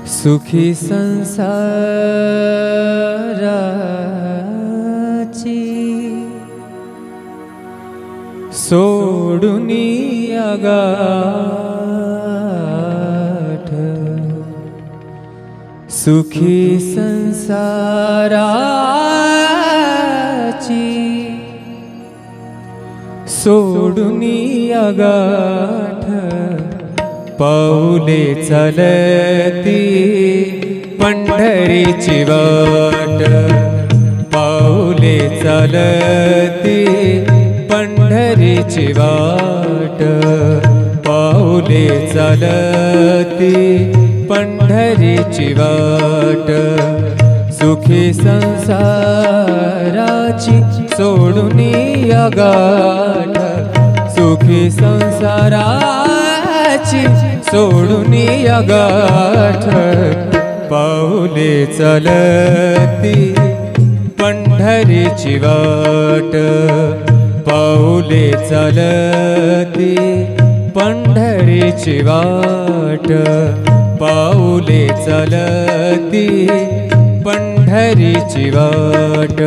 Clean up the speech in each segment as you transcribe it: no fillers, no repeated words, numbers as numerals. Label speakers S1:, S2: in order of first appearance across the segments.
S1: सुखी संसाराची सोडुनी आगाठ, सुखी संसाराची सोडुनी आगाठ, पाऊले चालती पंढरीची वाट, पाऊले चालती पंढरीची वाट, पाऊले चालती पंढरीची वाट, सुखी संसाराची सोडुनी आगाठ, सुखी संसाराची सोडुनी आगाठ, पाऊले चालती पंढरीची वाट, पाऊले चालती पंढरीची वाट, पाऊले चालती पंढरीची वाट.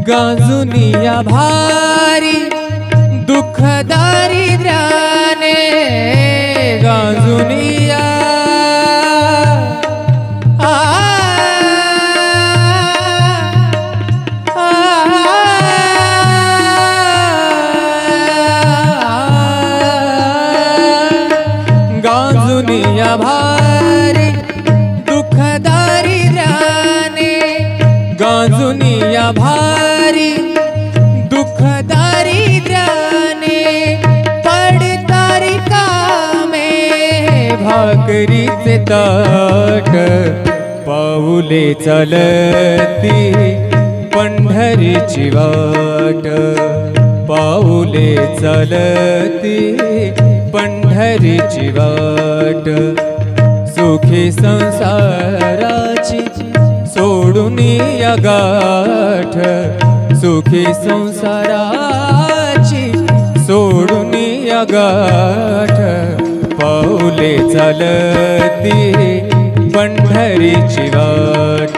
S1: गांजुनिया भारी दुःख दारिद्र्याने, गांजुनिया गांजुनिया भारी दुःख दारिद्र्याने, गांजुनिया भारी दुःख दारिद्र्याने, पडतारी कामे भाकरीचे ताट, पाऊले चालती पंढरीची वाट, पाऊले चालती पंढरीची वाट, सुखी संसाराची सोडुनी आगाठ, सुखी संसाराची सोडुनी आगाठ, पाऊले चालती पंढरीची वाट,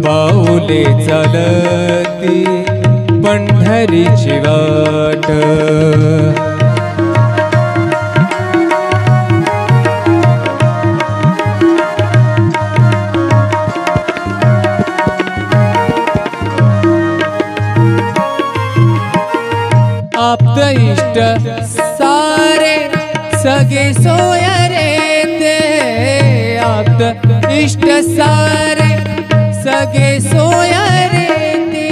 S1: पाऊले चालती पंढरीची वाट. आप्त इष्ट सारे सगे सोया रे ते, आप्त इष्ट सारे सगे सोया रे ते,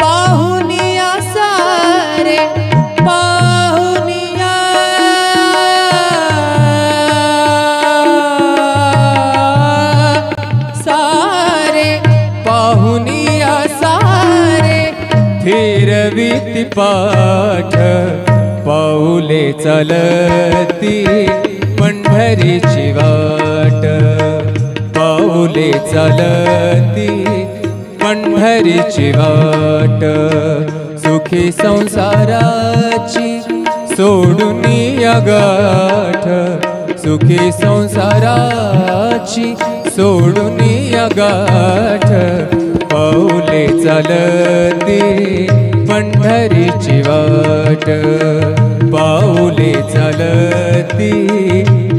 S1: पाहुनिया सारे पाहुनिया सारे, पाहुनिया सारे फिरवीती पाठ, पाऊले चालती पंढरीची वाट, पाऊले चालती पंढरीची वाट, सुखी संसाराची सोडुनी आगाठ, सुखी संसाराची सोडुनी आगाठ, पाऊले चालती पंढरीची वाट, पाऊले चालती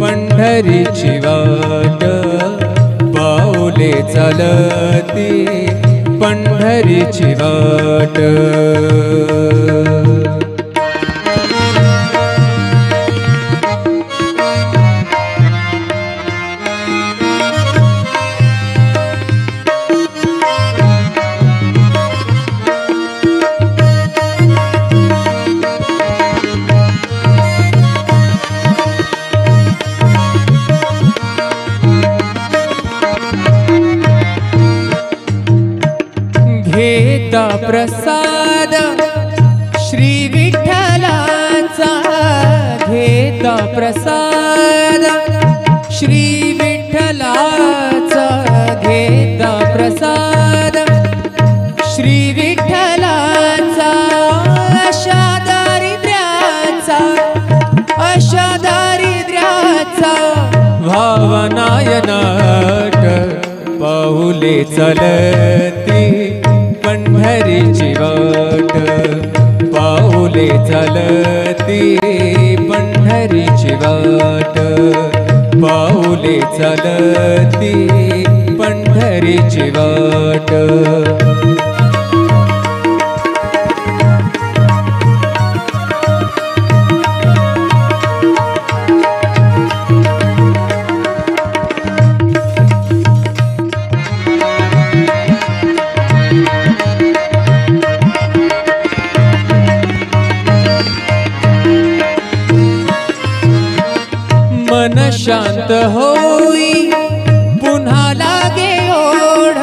S1: पंढरीची वाट, पाऊले चालती पंढरीची वाट. घेता प्रसाद श्री विठ्ठलाचा घेता प्रसाद श्री विठ्ठलाचा घेता प्रसाद श्री विठ्ठलाचा अशा दारिद्र्याचा भावनायनाट पाऊले चलती पंढरीची वाट पाऊले चलती पंढरीची वाट पाऊले चलती पंढरीची वाट मन शांत होई पुन्हा लागे ओढ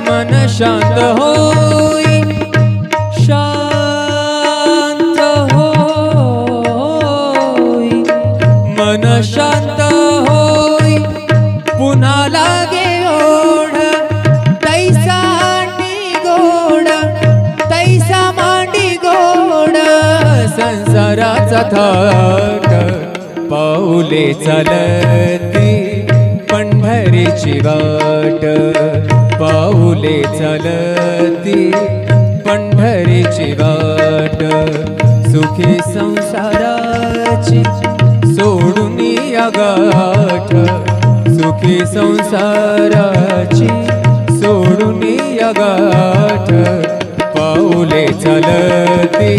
S1: मन शांत होई शांत होई मन शांत होई पुन्हा लागे ओढ तैसा मांडी गोड संसाराचा थाट पाऊले चलती पंढरीची वाट पाऊले चलती पंढरीची वाट सुखी संसाराची सोडून या गाठ सुखी संसाराची सोडून या गाठ पाऊले चलती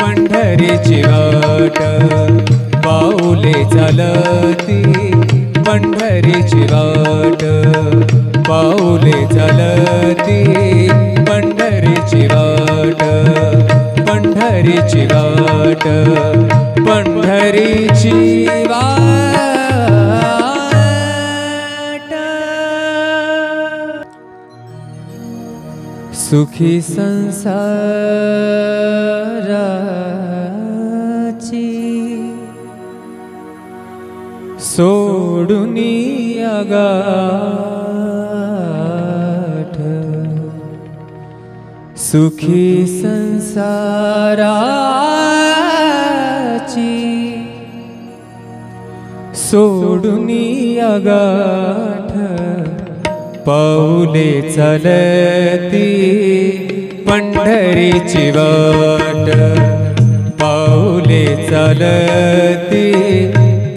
S1: पंढरीची वाट पाऊले चलती पंढरीची वाट पाऊले चलती पंढरीची वाट पंढरीची वाट पंढरीची वाट सुखी संसाराची सोडून या गाठ सुखी संसाराची सोडून या गाठ पाऊले चलती पंढरीची वाट पाऊले चलती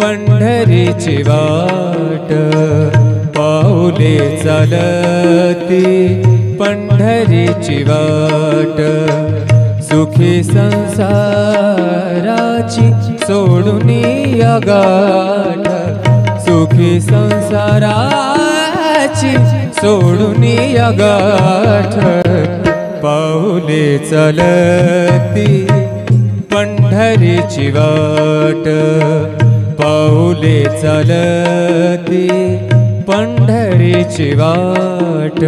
S1: पंढरीची वाट पाऊले चलती पंढरीची वाट सुखी संसाराची सोडून या गाठ सुखी संसाराची सोडून या गाठ पाऊले चलती पंढरीची वाट पाऊले चलती पंढरीची वाट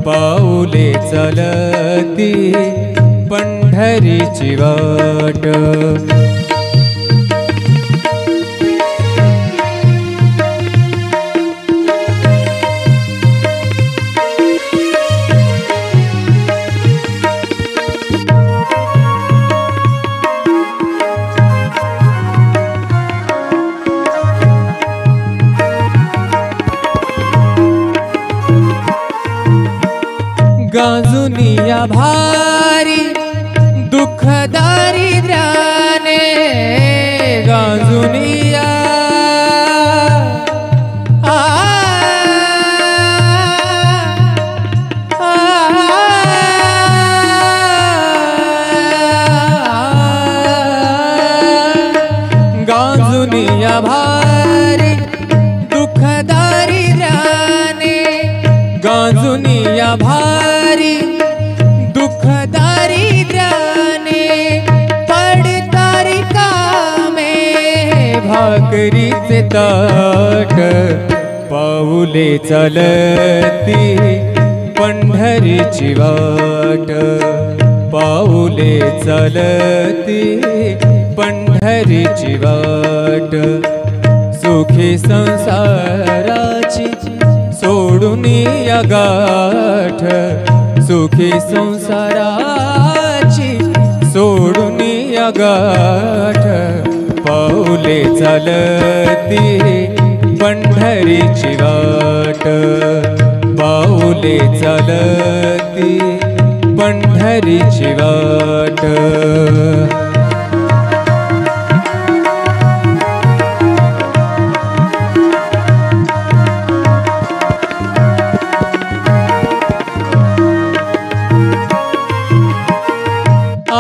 S1: पाऊले चलती पंढरीची वाट गांजुनिया भारी दुःख दारिद्र्याने गांजुनिया गांजुनिया भारी दुःख दारिद्र्याने गांजुनिया भारी दुःख दारिद्र्याने पडतारी कामे भाकरीचे ताट पाऊले चलती पंढरी पंढरीची वाट पाऊले चालती पंढरीची वाट सुखी संसाराची सोडून या गाठ सुखी संसाराची सोडून या गाठ पाऊले चालती पंढरीची वाट पाऊले चालती पंढरीची वाट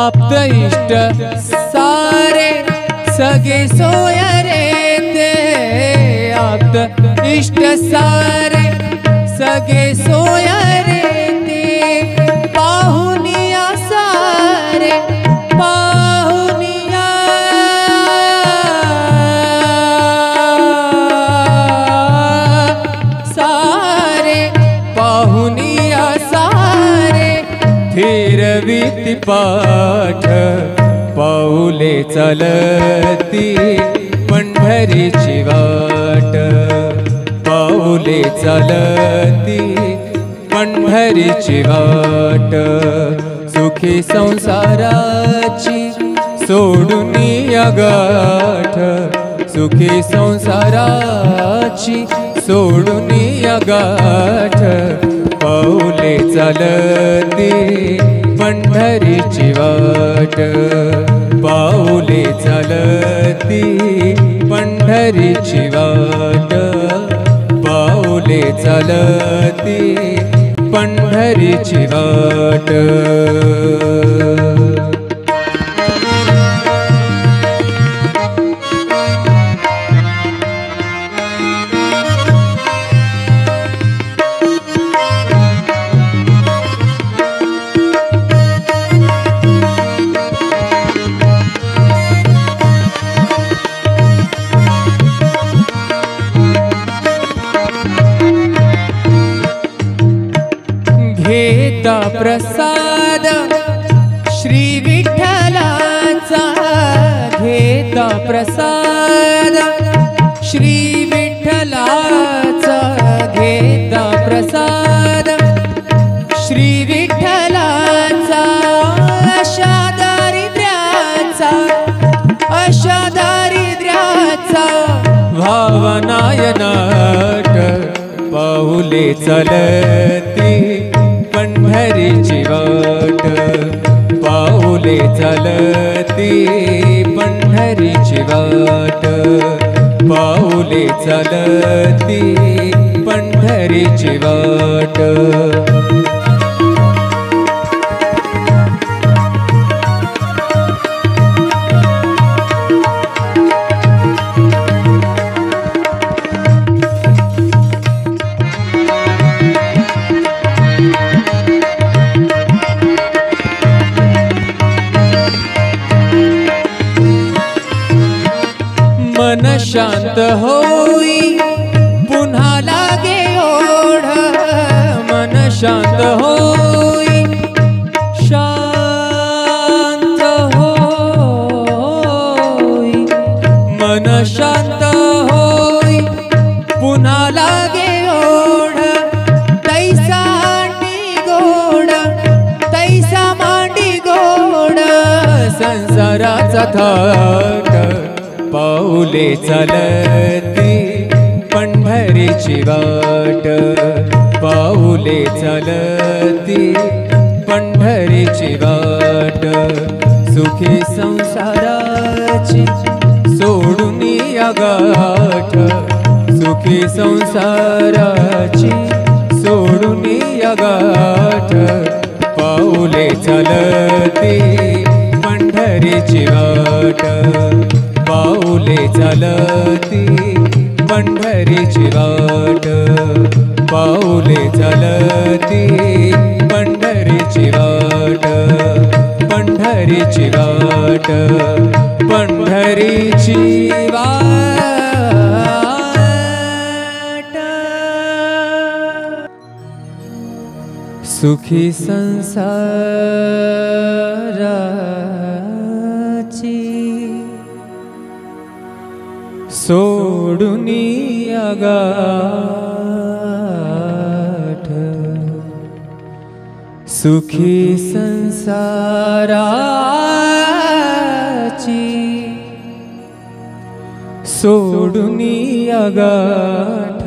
S1: आप्त इष्ट सारे सगे सोयरे ते आप्त इष्ट सारे सगे सोयरे ते पाहुनिया सारे पाहुनिया सारे पाहुनिया सारे फिरवीती पाठ पाऊले चालती पंढरीची वाट पाऊले चालती पंढरीची वाट सुखी संसाराची सोडून या गाठ सुखी संसाराची सोडून या गाठ पाऊले चालती पंढरीची वाट पाऊले चालती पंढरीची वाट पाऊले चालती पंढरीची वाट घेता प्रसाद श्री विठ्ठलाचा घेता प्रसाद श्री विठ्ठलाचा घेता प्रसाद श्री विठ्ठलाचा अशा दारिद्र्याचा भावनायनाट पाऊले चालती पंढरीची वाट पाऊले चालती पंढरीची वाट पाऊले चालती पंढरीची वाट मन शांत होई पुन्हा लागे ओढ मन शांत होई शांत होई मन शांत होई पुन्हा लागे ओढ तैसा मांडी गोड संसाराचा थाट पाऊले चालती पंढरीची वाट पाऊले चालती पंढरीची वाट सुखी संसाराची सोडून या गाठ सुखी संसाराची सोडून या गाठ पाऊले चालती पंढरीची वाट पाऊले चालती पंढरीची वाट पाऊले चालती पंढरीची वाट पंढरीची वाट पंढरीची वाट सुखी संसाराची सोडून गाठ, सुखी संसाराची सोडून गाठ,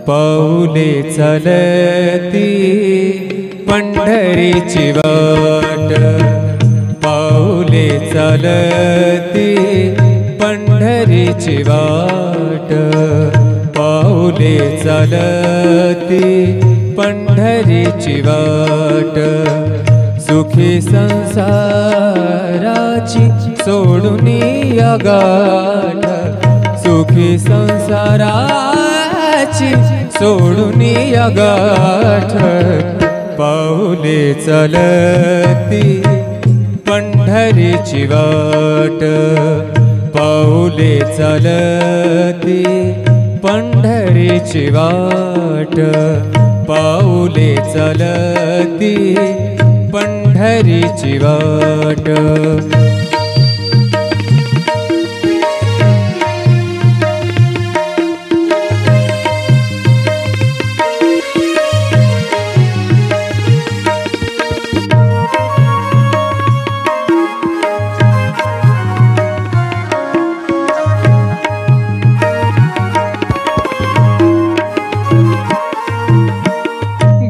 S1: पाऊले चालती पंढरीची वाट, पाऊले चालती पंढरीची वाट, पाऊले चालती पंढरीची वाट, सुखी संसाराची सोडून गाठ, सुखी संसाराची सोडून गाठ, पाऊले चालती पंढरीची वाट, पाऊले चालती पंढरीची वाट, पाऊले चालती पंढरीची वाट.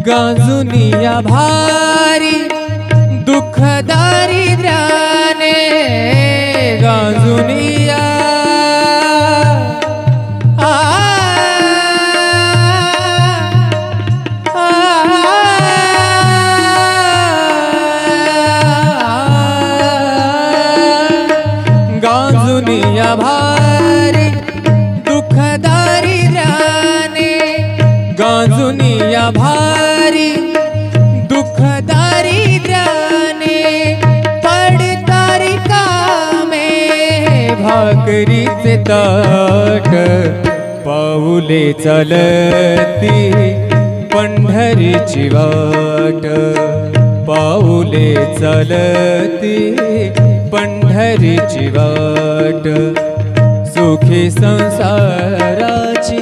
S1: गांजुनिया भारी दुःख दारिद्र्याने, गांजुनिया गांजुनिया भारी दुःख दारिद्र्याने, गांजुनिया भारी दुःख दारिद्र्याने, पडतारी कामे भाकरीचे ताट, पाऊले चालती पंढरीची वाट, पाऊले चालती पंढरीची वाट, सुखी संसाराची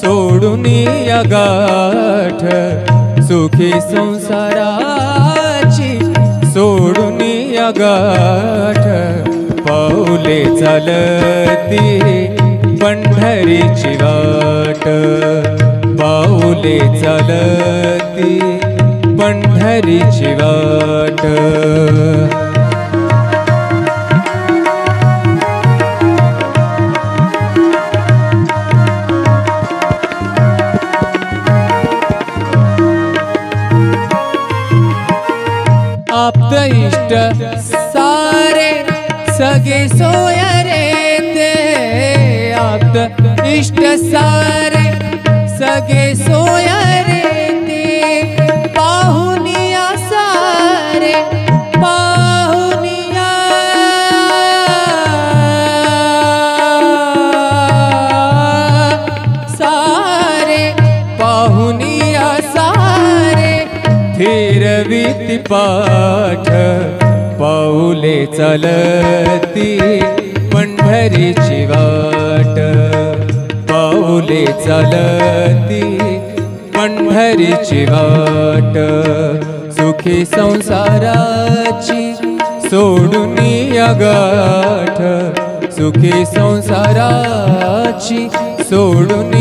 S1: सोडून गाठ, सुखी संसाराची सोडून गाठ, पाऊले चालती पंढरीची वाट, पाऊले चालती पंढरीची वाट. आप्त इष्ट सारे सगे सोय रे ते, आप्त इष्ट सारे सगे सोय रे ते, पाहुनिया सारे पाहुनिया सारे, पाहुनिया सारे फिरवीती पाठ, पाऊले चालती पंढरीची वाट, पाऊले चालती पंढरीची वाट, सुखी संसाराची सोडून गाठ, सुखी संसाराची सोडून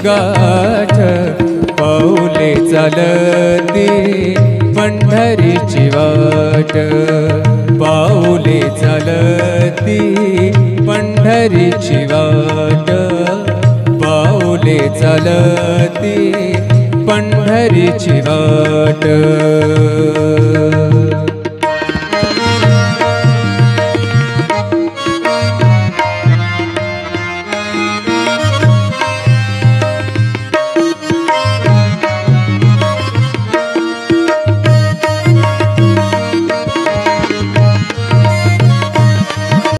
S1: गाठ, पाऊले चालती पंढरीची वाट, पाऊले चालती पंढरीची वाट, पाऊले चालती पंढरीची वाट.